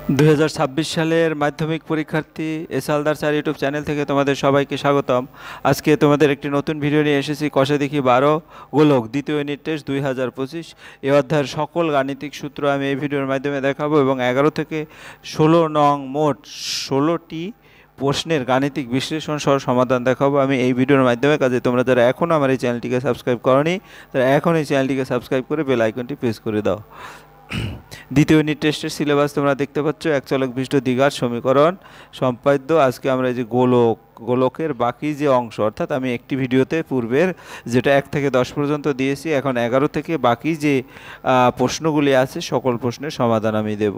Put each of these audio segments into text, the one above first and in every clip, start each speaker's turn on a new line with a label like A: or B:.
A: 2026 সালের মাধ্যমিক পরীক্ষার্থী S Haldar sir YouTube channel থেকে তোমাদের সবাইকে স্বাগতম। আজকে তোমাদের একটি নতুন ভিডিও নিয়ে এসেছি। কষে দেখি 12 গোলক দ্বিতীয় ইউনিট টেস্ট 2025 এই অধ্যায়ের সকল গাণিতিক সূত্র আমি এই ভিডিওর মাধ্যমে দেখাবো এবং 11 থেকে 16 নং মোট 16টি প্রশ্নের গাণিতিক বিশ্লেষণ সহ সমাধান দেখাবো আমি এই ভিডিওর মাধ্যমে। কাজে তোমরা যারা এখনও আমার এই চ্যানেলটিকে সাবস্ক্রাইব করোনি তারা এখন এই চ্যানেলটিকে সাবস্ক্রাইব করে বেল আইকনটি প্রেস করে দাও। দ্বিতীয় ইউনিট টেস্টের সিলেবাস তোমরা দেখতে পাচ্ছ। এক চলক বিশিষ্ট দ্বিঘাত সমীকরণ সম্পাদ্য। আজকে আমরা এই যে গোলকের বাকি যে অংশ, অর্থাৎ আমি একটি ভিডিওতে পূর্বের যেটা 1 থেকে 10 পর্যন্ত দিয়েছি, এখন 11 থেকে বাকি যে প্রশ্নগুলি আছে সকল প্রশ্নের সমাধান আমি দেব।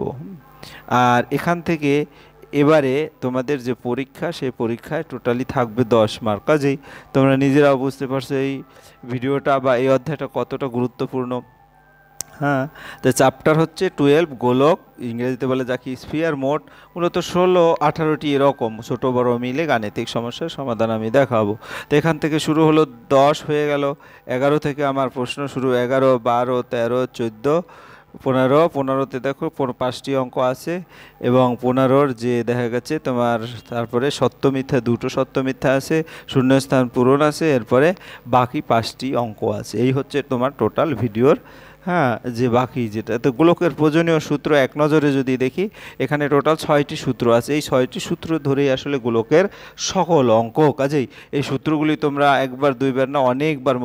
A: আর এখান থেকে এবারে তোমাদের যে পরীক্ষা, সেই পরীক্ষায় টোটালি থাকবে 10 মার্ক। কাজেই তোমরা নিজেরাও বুঝতে পারছো এই ভিডিওটা বা এই অধ্যায়টা কতটা গুরুত্বপূর্ণ। হ্যাঁ, তো চ্যাপ্টার হচ্ছে 12 গোলক, ইংরেজিতে বলে যাকে স্ফিয়ার। মোট মূলত 16-18টি এরকম ছোটো বড় মিলে গাণিতিক সমস্যার সমাধান আমি দেখাবো। তো এখান থেকে শুরু হলো, 10 হয়ে গেল। 11 থেকে আমার প্রশ্ন শুরু। 11, 12, 13, 14, 15। 15তে দেখো 5টি অঙ্ক আছে এবং 15-র যে দেখা গেছে তোমার তারপরে সত্য মিথ্যা, দুটো সত্য মিথ্যা আছে, শূন্যস্থান পূরণ আছে, এরপরে বাকি 5টি অঙ্ক আছে। এই হচ্ছে তোমার টোটাল ভিডিওর যে বাকি যেটা। তো গোলকের প্রয়োজনীয় সূত্র এক নজরে যদি দেখি, এখানে টোটাল 6টি সূত্র আছে। এই 6টি সূত্র ধরেই আসলে গোলকের সকল অঙ্ক। কাজেই এই সূত্রগুলি তোমরা একবার দুইবার না অনেকবার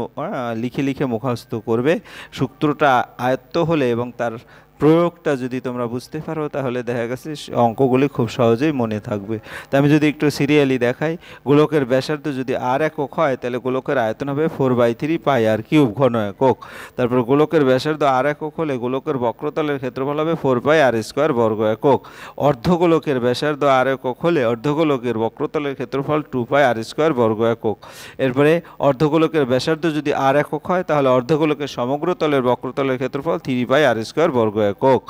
A: লিখে লিখে মুখস্থ করবে। সূত্রটা আয়ত্ত হলে এবং তার প্রয়োগটা যদি তোমরা বুঝতে পারো তাহলে দেখা গেছে অঙ্কগুলি খুব সহজেই মনে থাকবে। তো আমি যদি একটু সিরিয়ালি দেখাই, গোলকের ব্যাসার্ধ যদি r একক হয় তাহলে গোলকের আয়তন হবে 4/3 পাই r কিউব ঘন একক। তারপর গোলকের ব্যাসার্ধ r একক হলে গোলকের বক্রতলের ক্ষেত্রফল হবে 4 পাই r স্কোয়ার বর্গ একক। অর্ধগোলকের ব্যাসার্ধ r একক হলে অর্ধগোলকের বক্রতলের ক্ষেত্রফল 2 পাই r স্কোয়ার বর্গ একক। এরপরে অর্ধগোলকের ব্যাসার্ধ যদি r একক হয় তাহলে অর্ধগোলকের সমগ্র তলের বক্রতলের ক্ষেত্রফল 3 পাই r স্কোয়ার বর্গ একক।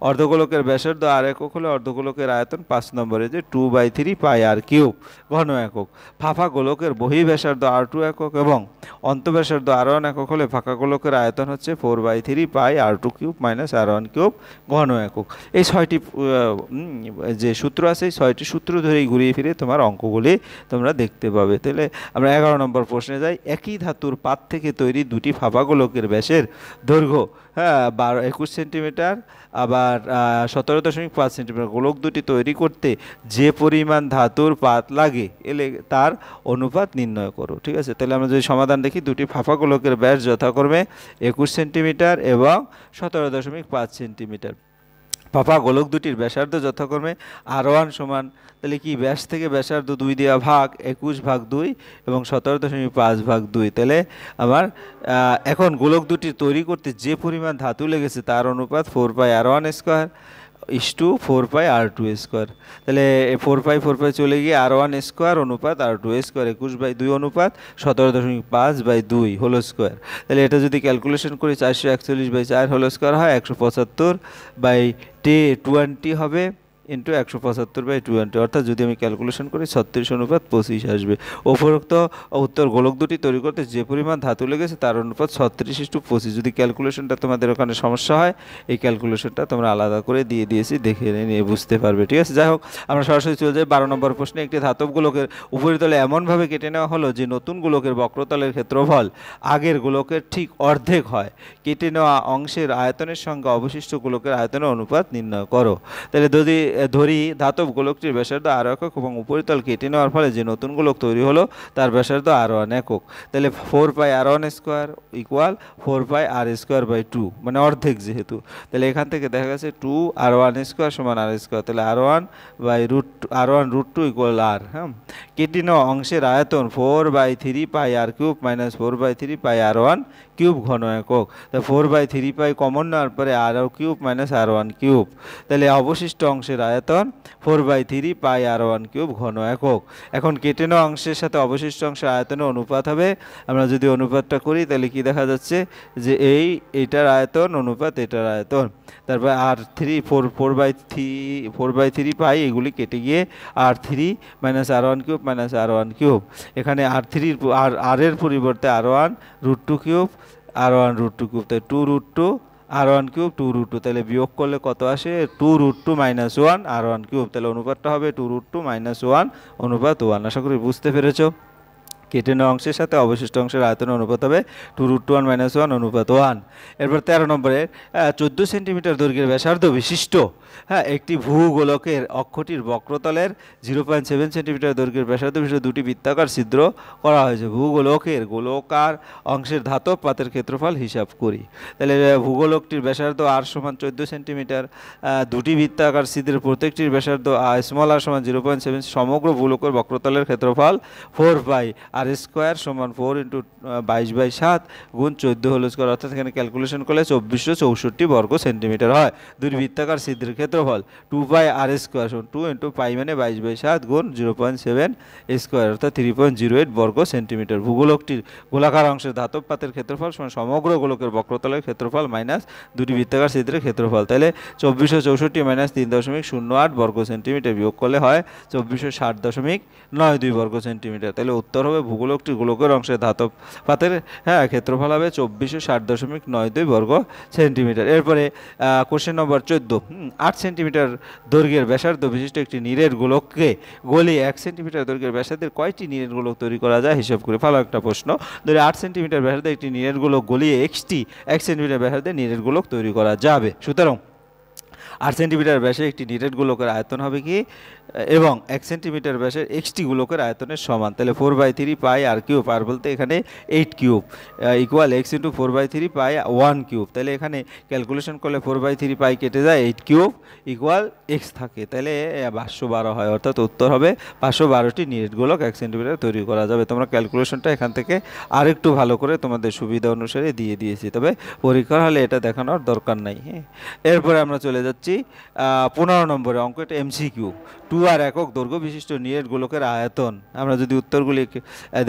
A: অর্ধগোলকের ব্যাসার্ধ r একক হলে অর্ধগোলকের আয়তন 5 নম্বরে যে 2/3 পাই r কিউব ঘন একক। ফাঁপা গোলকের বহি ব্যাসার্ধ r2 একক এবং অন্তঃব্যাসার্ধ r1 একক হলে ফাঁকা গোলকের আয়তন হচ্ছে 4/3 পাই r2 cube minus r1 cube ঘন একক। এই 6টি যে সূত্র আছে, এই 6টি সূত্র ধরেই ঘুরিয়ে ফিরে তোমার অঙ্কগুলি তোমরা দেখতে পাবে। তাহলে আমরা 11 নম্বর প্রশ্নে যাই। একই ধাতুর পাত থেকে তৈরি দুটি ফাঁপা গোলকের ব্যাসের দৈর্ঘ্য 21 সেন্টিমিটার, আবার 17.5 সেন্টিমিটার। গোলক দুটি তৈরি করতে যে পরিমাণ ধাতুর পাত লাগে এলে তার অনুপাত নির্ণয় করো। ঠিক আছে, তাহলে আমরা যদি সমাধান দেখি, দুটি ফাঁপা গোলকের ব্যাস যথাক্রমে 21 সেন্টিমিটার এবং 17.5 সেন্টিমিটার। ফাঁপা গোলক দুটির ব্যাসার্ধ যথাক্রমে r1 সমান, তাহলে কি ব্যাস থেকে ব্যাসার্ধ 2 দেওয়া ভাগ 21/2 এবং 17.5/2। তাহলে আমার এখন গোলক দুটি তৈরি করতে যে পরিমাণ ধাতু লেগেছে তার অনুপাত 4 পাই r1 স্কোয়ার ইসটু 4 পাই r2 স্কোয়ার। তাহলে 4 পাই চলে গিয়ে r1 স্কোয়ার অনুপাত r2 স্কোয়ার 21/2 অনুপাত 17.5/2 হোল স্কোয়ার। তাহলে এটা যদি ক্যালকুলেশন করি 441/4 হোল স্কোয়ার হয় 175/20 হবে ইন্টু 175/20, অর্থাৎ যদি আমি ক্যালকুলেশন করি 36:25 আসবে। উপরোক্ত উত্তর গোলক দুটি তৈরি করতে যে পরিমাণ ধাতু লেগেছে তার অনুপাত 36:25। যদি ক্যালকুলেশনটা তোমাদের ওখানে সমস্যা হয়, এই ক্যালকুলেশনটা তোমরা আলাদা করে দিয়ে দিয়েছি, দেখে নিয়ে বুঝতে পারবে। ঠিক আছে, যাই হোক আমরা সরাসরি চলে যাই 12 নম্বর প্রশ্নে। একটি ধাতব গোলকের উপরিতলে এমনভাবে কেটে নেওয়া হলো যে নতুন গোলকের বক্রতলের ক্ষেত্রফল আগের গোলকের ঠিক অর্ধেক হয়। কেটে নেওয়া অংশের আয়তনের সঙ্গে অবশিষ্ট গোলকের আয়তনের অনুপাত নির্ণয় করো। তাহলে যদি ধরি ধাতব গোলকটির ব্যাসার্ধ r একক এবং উপরিতল কেটে নেওয়ার ফলে যে নতুন গোলক তৈরি হলো তার ব্যাসার্ধ r1 একক। তাহলে 4 পাই r1 স্কোয়ার ইকুয়াল 4 পাই r স্কোয়ার/2, মানে অর্ধেক যেহেতু। তাহলে এখান থেকে দেখা গেছে 2 r1 স্কোয়ার সমান r স্কোয়ার। তাহলে r1 রুট 2 ইকুয়াল r। কেটে নেওয়া অংশের আয়তন 4/3 পাই r কিউব মাইনাস 4/3 পাই r1 কিউব ঘন একক। তা 4/3 পাই কমন নেওয়ার পরে r cube minus r1 cube. তাহলে অবশিষ্ট অংশের আয়তন 4/3 পাই r1 কিউব ঘন একক। এখন কেটে নেওয়া অংশের সাথে অবশিষ্ট অংশের আয়তনের অনুপাত হবে। আমরা যদি অনুপাতটা করি তাহলে কি দেখা যাচ্ছে যে এইটার আয়তন অনুপাত এটার আয়তন। তারপর r3 4/3 পাই এগুলি কেটে গিয়ে r3 minus r1 cube minus r1 cube. এখানে r এর পরিবর্তে r1 √2 কিউব r1 √2 কিউব, তাই 2 √2 r1³ 2√2, তাহলে বিয়োগ করলে কত আসে 2√2 - 1 r1³, তাহলে অনুপাতটা হবে 2√2 - 1 অনুপাত 1। আশা করি বুঝতে পেরেছো। কেটে নেওয়া অংশের সাথে অবশিষ্ট অংশের আয়তনের অনুপাত হবে 2√1 - 1 অনুপাত 1। এরপর 13 নম্বরে 14 সেন্টিমিটার দৈর্ঘ্যের ব্যাসার্ধ বিশিষ্ট একটি ভূগোলকের অক্ষটির বক্রতলের 0.7 সেন্টিমিটার দৈর্ঘ্যের ব্যাসার্ধ বিশিষ্ট দুটি বৃত্তাকার ছিদ্র করা হয়েছে। ভূগোলকের গোলকার অংশের ধাতব পাতের ক্ষেত্রফল হিসাব করি। তাহলে ভূগোলকটির ব্যাসার্ধ r সমান 14 সেন্টিমিটার, দুটি বৃত্তাকার ছিদ্রের প্রত্যেকটির ব্যাসার্ধ স্মল r সমান 0.7, সমগ্র ভূগোলকের বক্রতলের ক্ষেত্রফল 4 আর স্কোয়ার সমান 4 × 22/7 গুণ 14 হোল স্কোয়ার, অর্থাৎ এখানে ক্যালকুলেশন করলে 2464 বর্গ সেন্টিমিটার হয়। দুই বৃত্তাকার ছিদ্রের ক্ষেত্রফল 2π r স্কোয়ার সমান 2 × π মানে 22/7 গুণ 0.7 স্কোয়ার, অর্থাৎ 3.08 বর্গ সেন্টিমিটার। ভূগোলকটির গোলাকার অংশের ধাতব পাতের ক্ষেত্রফল সমান সমগ্র গোলকের বক্রতলের ক্ষেত্রফল মাইনাস দুটি বৃত্তাকার ছিদ্রের ক্ষেত্রফল। তাহলে 2464 - 3.08 বর্গ সেন্টিমিটার বিয়োগ করলে হয় 2460.92 বর্গ সেন্টিমিটার। তাহলে উত্তর হবে ভূগোলকটির গোলকের অংশের ধাতব পাতের ক্ষেত্রফল হবে 2460.92 বর্গ সেন্টিমিটার। এরপরে কোশ্চেন নম্বর 14, 8 সেন্টিমিটার দৈর্ঘ্যের ব্যাসার্ধ বিশিষ্ট একটি নিরেট গোলককে গলিয়ে 1 সেন্টিমিটার দৈর্ঘ্যের ব্যাসার্ধের কয়টি নিরেট গোলক তৈরি করা যায় হিসাব করে। ভালো একটা প্রশ্ন। ধরে 8 সেন্টিমিটার ব্যাসার্ধে একটি নিরেট গোলক গলিয়ে 1 সেন্টিমিটার ব্যাসার্ধে নিরেট গোলক তৈরি করা যাবে। সুতরাং 8 সেন্টিমিটার ব্যাসে একটি নিরেট গোলকের আয়তন হবে কি, এবং 1 সেন্টিমিটার ব্যাসের এক্সটি গোলকের আয়তনের সমান। তাহলে 4/3 পাই r কিউব, আর বলতে এখানে 8 কিউব ইকুয়াল x × 4/3 পাই 1 কিউব। তাহলে এখানে ক্যালকুলেশন করলে 4/3 পাই কেটে যায়, 8 কিউব ইকুয়াল x থাকে, তাহলে 512 হয়, অর্থাৎ উত্তর হবে 512টি নিরেট গোলক 1 সেন্টিমিটার তৈরি করা যাবে। তোমরা ক্যালকুলেশনটা এখান থেকে আরেকটু ভালো করে তোমাদের সুবিধা অনুসারে দিয়ে দিয়েছি, তবে পরীক্ষার হলে এটা দেখানোর দরকার নাই। এরপরে আমরা চলে যাচ্ছি 15 নম্বরে অঙ্ক, এটা MCQ। 2r একক দৈর্ঘ্য বিশিষ্ট নিরেট গোলকের আয়তন। আমরা যদি উত্তরগুলি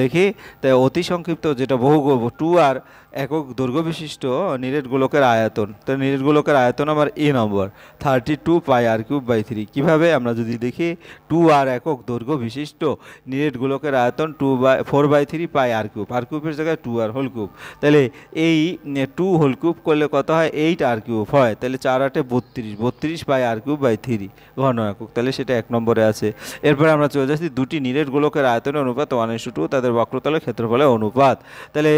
A: দেখি, তাই অতি সংক্ষিপ্ত যেটা বহু 2r একক দৈর্ঘ্য বিশিষ্ট নিরেট গোলকের আয়তন, তো নিরেট গোলকের আয়তন আমার এ নম্বর 32 পাই r³/3। কীভাবে আমরা যদি দেখি, 2r একক দৈর্ঘ্য বিশিষ্ট নিরেট গোলকের আয়তন 4/3 পাই r³, r³ জায়গায় 2r হোল কিউব। তাহলে এই 2 হোল কিউব করলে কত হয়, 8 r³ হয়। তাহলে 4 × 8 = 32 পাই r³/3 ঘন একক, তাহলে সেটা 1 নম্বরে আছে। এরপরে আমরা চলে যাচ্ছি দুটি নিরেট গোলকের আয়তনের অনুপাত 1:2, তাদের বক্রতলের ক্ষেত্রফলের অনুপাত। তাহলে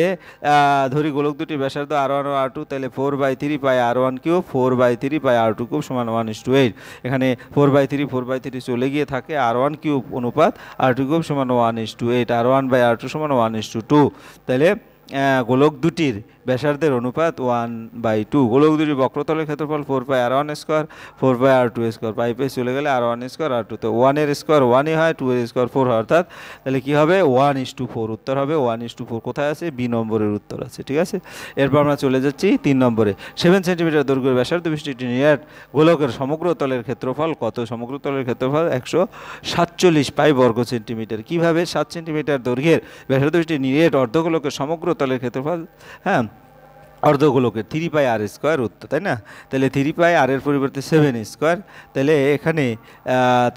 A: ধরি গোলক দুটি ব্যাসার্ধ r1 ও r2, তাহলে 4/3 পাই r1³ 4/3 পাই r2³ সমান 1:8। এখানে 4/3 চলে গিয়ে থাকে, r1³ অনুপাত r2³ সমান 1:8, r1/r2 সমান 1:2। তাহলে গোলক দুটির ব্যাসার্ধের অনুপাত 1/2। গোলক দুটির বক্রতলের ক্ষেত্রফল 4π r1 স্কোয়ার 4π r2 স্কোয়ার, পাই চলে গেলে r1 স্কোয়ার r2, তো 1 এর স্কোয়ার 1ই হয়, 2 এর স্কোয়ার 4 হয়, অর্থাৎ তাহলে কী হবে 1:4। উত্তর হবে 1:4। কোথায় আছে, বি নম্বরের উত্তর আছে, ঠিক আছে। এরপর আমরা চলে যাচ্ছি 3 নম্বরে। 7 সেন্টিমিটার দৈর্ঘ্যের ব্যাসার্ধ বিশিষ্ট একটি নিরেট গোলকের সমগ্র তলের ক্ষেত্রফল কত। সমগ্র তলের ক্ষেত্রফল 147 পাই বর্গ সেন্টিমিটার। কীভাবে, 7 সেন্টিমিটার দৈর্ঘ্যের ব্যাসার্ধ বিশিষ্ট নিরেট অর্ধগোলকের সমগ্র তলের ক্ষেত্রফল অর্ধগোলকের 3π r স্কোয়ার উত্তর, তাই না। তাহলে 3π r এর পরিবর্তে 7 স্কোয়ার, তাহলে এখানে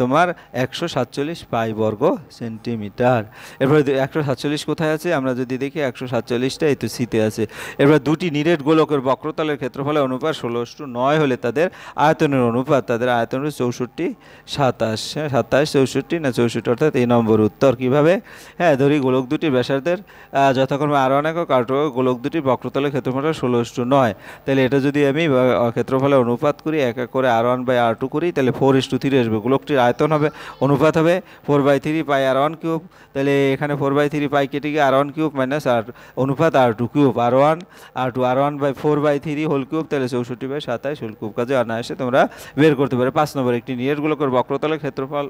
A: তোমার 147 পাই বর্গ সেন্টিমিটার। এরপরে 147 কোথায় আছে, আমরা যদি দেখি 147টা এই তো সিতে আছে। এরপর দুটি নিরেট গোলকের বক্রতলের ক্ষেত্রফলের অনুপাত 16:9 হলে তাদের আয়তনের অনুপাত, তাদের আয়তন 64 27, 27 64 না 64, অর্থাৎ এই নম্বর উত্তর। কীভাবে, ধরি গোলক দুটির ব্যাসার্ধের যথাক্রমে r1 একক r2 একক, গোলক দুটির বক্রতলের ক্ষেত্রফল 16:9। তাহলে এটা যদি আমি ক্ষেত্রফলের অনুপাত করি, এক এক করে r1/r2 করি, তাহলে 4:3 আসবে। গোলকটির আয়তন হবে, অনুপাত হবে 4/3 পাই r1³। তাহলে এখানে 4/3 পাই কেটে গিয়ে r1³ মাইনাস r অনুপাত r2³ r1/4/3 হোল কিউব, তাহলে 64/27 হোল কিউব। কাজে অনায়াসে তোমরা বের করতে পারো। 5 নম্বর, একটি নিরেট গোলকের বক্রতলের ক্ষেত্রফল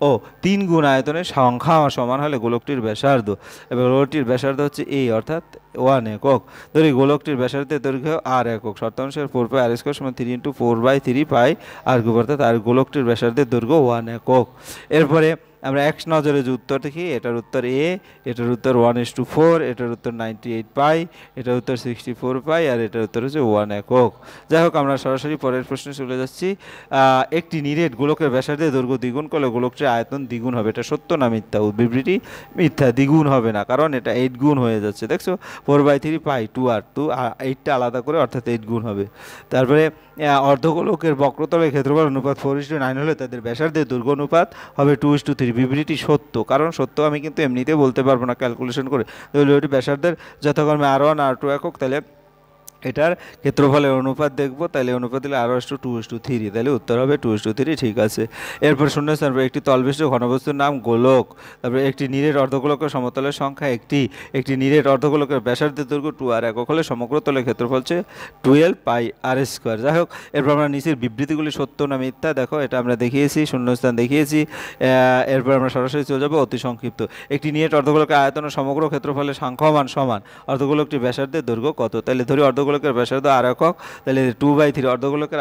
A: ও 3 গুণ আয়তনের সংখ্যা সমান হলে গোলকটির ব্যাসার্ধ, এবং গোলকটির ব্যাসার্ধ হচ্ছে a, অর্থাৎ 1 একক। ধরি গোলকটির ব্যাসার্ধের দৈর্ঘ্য r একক, শর্তানুসারে 4π r² সমান 3 × 4/3 পাই r³, অর্থাৎ আর গোলকটির ব্যাসার্ধের দৈর্ঘ্য 1 একক। এরপরে আমরা এক নজরে যে উত্তর দেখি, এটার উত্তর এ, এটার উত্তর 1:4, এটার উত্তর 98 পাই, এটার উত্তর 64 পাই, আর এটার উত্তর হচ্ছে 1 একক। যাই হোক, আমরা সরাসরি পরের প্রশ্নে চলে যাচ্ছি। একটি নিরেট গোলকের ব্যাসার্ধের দৈর্ঘ্য দ্বিগুণ করলে গোলকটির আয়তন দ্বিগুণ হবে, এটা সত্য না মিথ্যা? বিবৃতি মিথ্যা, দ্বিগুণ হবে না, কারণ এটা 8 গুণ হয়ে যাচ্ছে। দেখছো 4/3 পাই 2r2, 8টা আলাদা করে, অর্থাৎ 8 গুণ হবে। তারপরে অর্ধগোলকের বক্রতলের ক্ষেত্রফল অনুপাত 4:9 হলে তাদের ব্যাসার্ধের দৈর্ঘ্য অনুপাত হবে 2:3। বিবৃতি সত্য, কারণ সত্য আমি কিন্তু এমনিতে বলতে পারবো না ক্যালকুলেশন করে। তাহলে ওইটি ব্যাসার্ধের যথাক্রমে r1 r2 একক, তাহলে এটার ক্ষেত্রফলের অনুপাত দেখবো, তাহলে অনুপাত দিলে r/2:3, তাহলে উত্তর হবে 2:3। ঠিক আছে। এরপর শূন্যস্থান, একটি তলবিষ্ট ঘনবস্তুর নাম গোলক। তারপরে একটি নিরেট অর্ধগোলকের সমতলের সংখ্যা একটি নিরেট অর্ধগোলকের ব্যাসার্ধের দৈর্ঘ্য 2r একক হলে সমগ্র তলের ক্ষেত্রফল হচ্ছে 12 পাই r²। যাই হোক, এরপর আমরা নিচের বিবৃতিগুলি সত্য না মিথ্যা দেখো, এটা আমরা দেখিয়েছি, শূন্যস্থান দেখিয়েছি। এরপর আমরা সরাসরি চলে যাবো অতি সংক্ষিপ্ত। একটি নিরেট অর্ধগোলকের আয়তন ও সমগ্র ক্ষেত্রফলের সংখ্যামান সমান অর্ধগোলকটি ব্যাসার্ধের দৈর্ঘ্য কত? তাহলে ধরি অর্ধগোলকের ব্যাসার্ধ r একক, তাহলে 2/3 অর্ধগোলকের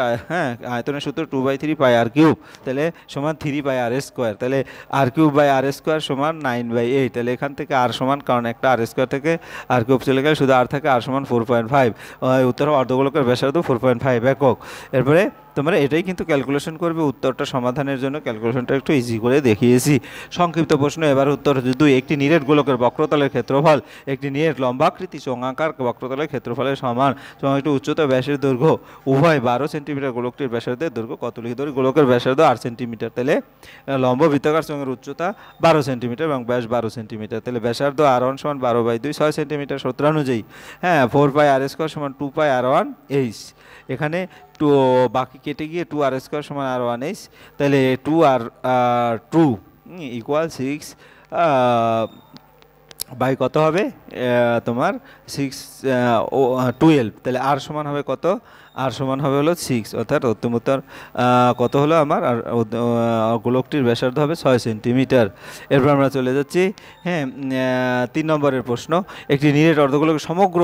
A: আয়তনের সূত্র 2/3 পাই r³, তাহলে সমান 3 পাই r², তাহলে r³ সমান 9/8। তাহলে এখান থেকে r সমান, কারণ একটা r² থেকে r³ চলে গেলে শুধু r থাকে, r সমান 4.5। উত্তর অর্ধগোলকের ব্যাসার্ধ 4.5 একক। এরপরে তোমরা এটাই কিন্তু ক্যালকুলেশন করবে। উত্তরটা সমাধানের জন্য ক্যালকুলেশনটা একটু ইজি করে দেখিয়েছি। সংক্ষিপ্ত প্রশ্ন, এবার উত্তর 2। একটি নিরেট গোলকের বক্রতলের ক্ষেত্রফল একটি নিরেট লম্বাকৃতি চোঙাকার বক্রতলের ক্ষেত্রফলের সমান। একটি উচ্চতা ব্যাসের দৈর্ঘ্য উভয় 12 সেন্টিমিটার, গোলকটির ব্যাসার্ধের দৈর্ঘ্য কত? লিখে ধরি গোলকের ব্যাসার্ধ 8 সেন্টিমিটার, তাহলে লম্ব বৃত্তাকার চোঙের উচ্চতা 12 সেন্টিমিটার এবং ব্যাস 12 সেন্টিমিটার, তাহলে ব্যাসার্ধ r1 সমান 12/2 6 সেন্টিমিটার। সূত্র অনুযায়ী 4 পাই r² সমান 2 পাই r1h। এখানে বাকি কেটে গিয়ে 2r² সমান r1h, তাহলে 2r2 ইকুয়াল 6 বাই কত হবে তোমার 12, তাহলে r সমান হবে কত? r সমান হবে হলো 6, অর্থাৎ উত্তর কত হলো আমার? আর গোলকটির ব্যাসার্ধ হবে 6 সেন্টিমিটার। এরপর আমরা চলে যাচ্ছি 3 নম্বরের প্রশ্ন। একটি নিরেট অর্ধগোলকের সমগ্র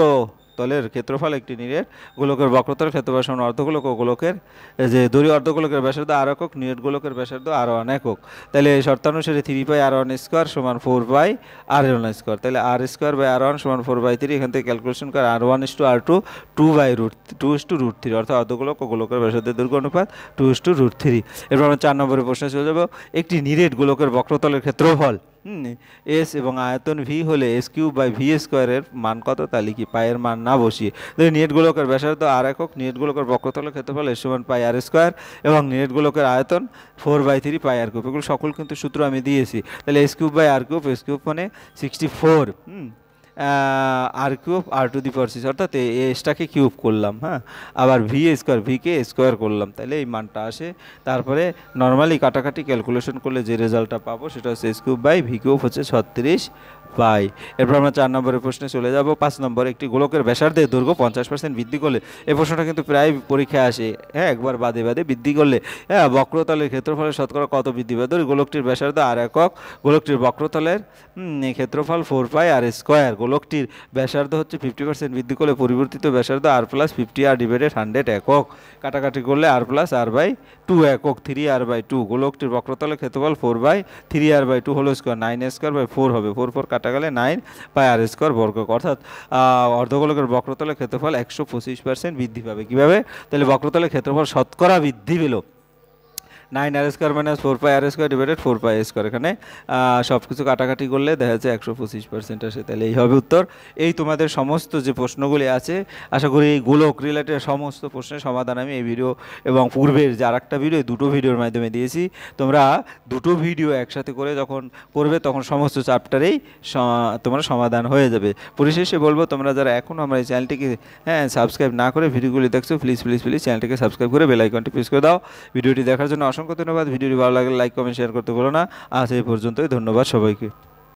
A: তলের ক্ষেত্রফল একটি নিরেট গোলকের বক্রতলের ক্ষেত্রফল সমান অর্ধগোলক ও গোলকের যে দড়ি অর্ধগোলকের ব্যাসার্ধ r একক, নিরেট গোলকের ব্যাসার্ধ r1 একক। তাহলে শর্তানুসারে 3 পাই r1² সমান 4 পাই r1², তাহলে r² বাই r1 সমান 4/3। এখান থেকে ক্যালকুলেশন করে r1:r2 2/√3, অর্থাৎ অর্ধগোলক ও গোলকের ব্যাসার্ধের দৈর্ঘ্য অনুপাত 2:√3। এরপর আমরা 4 নম্বরের প্রশ্নে চলে যাব। একটি নিরেট গোলকের বক্রতলের ক্ষেত্রফল এস এবং আয়তন ভি হলে s³/v² এর মান কত? তা লিখি, পায়ের মান না বসিয়ে। নিরেট গোলকের ব্যাসার্ধ r একক, নিরেট গোলকের বক্রতলের ক্ষেত্রফল s সমান পাই r² এবং নিরেট গোলকের আয়তন 4/3 পাই r³। এগুলো সকল কিন্তু সূত্র আমি দিয়েছি। তাহলে s³/r³, s³ মানে 64, r³ r⁶, অর্থাৎ এসটাকে কিউব করলাম, হ্যাঁ, আবার ভিকে স্কোয়ার করলাম, তাহলে এই মানটা আসে। তারপরে নর্মালি কাটাকাটি ক্যালকুলেশন করলে যে রেজাল্টটা পাবো সেটা হচ্ছে s³/v³ হচ্ছে 36 পাই। এরপর আমরা 4 নম্বরের প্রশ্নে চলে যাব। 5 নম্বর, একটি গোলকের ব্যাসার্ধের দৈর্ঘ্য 50% বৃদ্ধি করলে, এই প্রশ্নটা কিন্তু প্রায় পরীক্ষায় আসে, হ্যাঁ, একবার বাদে বাদে বৃদ্ধি করলে বক্রতলের ক্ষেত্রফলের শতকরা কত বৃদ্ধি পাবে? ধরি গোলকটির ব্যাসার্ধ r একক, গোলকটির বক্রতলের ক্ষেত্রফল 4 পাই r², গোলকটির ব্যাসার্ধ হচ্ছে 50% বৃদ্ধি করলে পরিবর্তিত ব্যাসার্ধ r+50r/100 একক। কাটাকাটি করলে r+r/2 একক, 3r/2। গোলকটির বক্রতলের ক্ষেত্রফল 4/3r/2 হোল স্কোয়ার, 9r²/4 হবে, 4 কাটা গেলে 9 পাই r² বর্গ, অর্থাৎ অর্ধগোলকের বক্রতলের ক্ষেত্রফল 125% বৃদ্ধি পাবে। কীভাবে? তাহলে বক্রতলের ক্ষেত্রফল শতকরা বৃদ্ধি পেল 9r² - 4 পাই r² ডিভাইডেড 4 পাই স্কোয়ার। এখানে সব কিছু কাটাকাটি করলে দেখা যাচ্ছে 125% আসে, তাহলে এই হবে উত্তর। এই তোমাদের সমস্ত যে প্রশ্নগুলি আছে, আশা করি এই গোলক রিলেটেড সমস্ত প্রশ্নের সমাধান আমি এই ভিডিও এবং পূর্বের যে আরেকটা ভিডিও, দুটো ভিডিওর মাধ্যমে দিয়েছি। তোমরা দুটো ভিডিও একসাথে করে যখন করবে তখন সমস্ত চ্যাপ্টারেই তোমার সমাধান হয়ে যাবে। পরিশেষে বলবো, তোমরা যারা এখনও আমার এই চ্যানেলটিকে সাবস্ক্রাইব না করে ভিডিওগুলি দেখছো, প্লিজ চ্যানেলটিকে সাবস্ক্রাইব করে বেল আইকনটি প্রেস করে দাও। ভিডিওটি দেখার জন্য অসংখ্য ধন্যবাদ। ভিডিওটি ভালো লাগলে লাইক, কমেন্ট, শেয়ার করতে ভুলো না। আজ এই পর্যন্তই, ধন্যবাদ সবাইকে।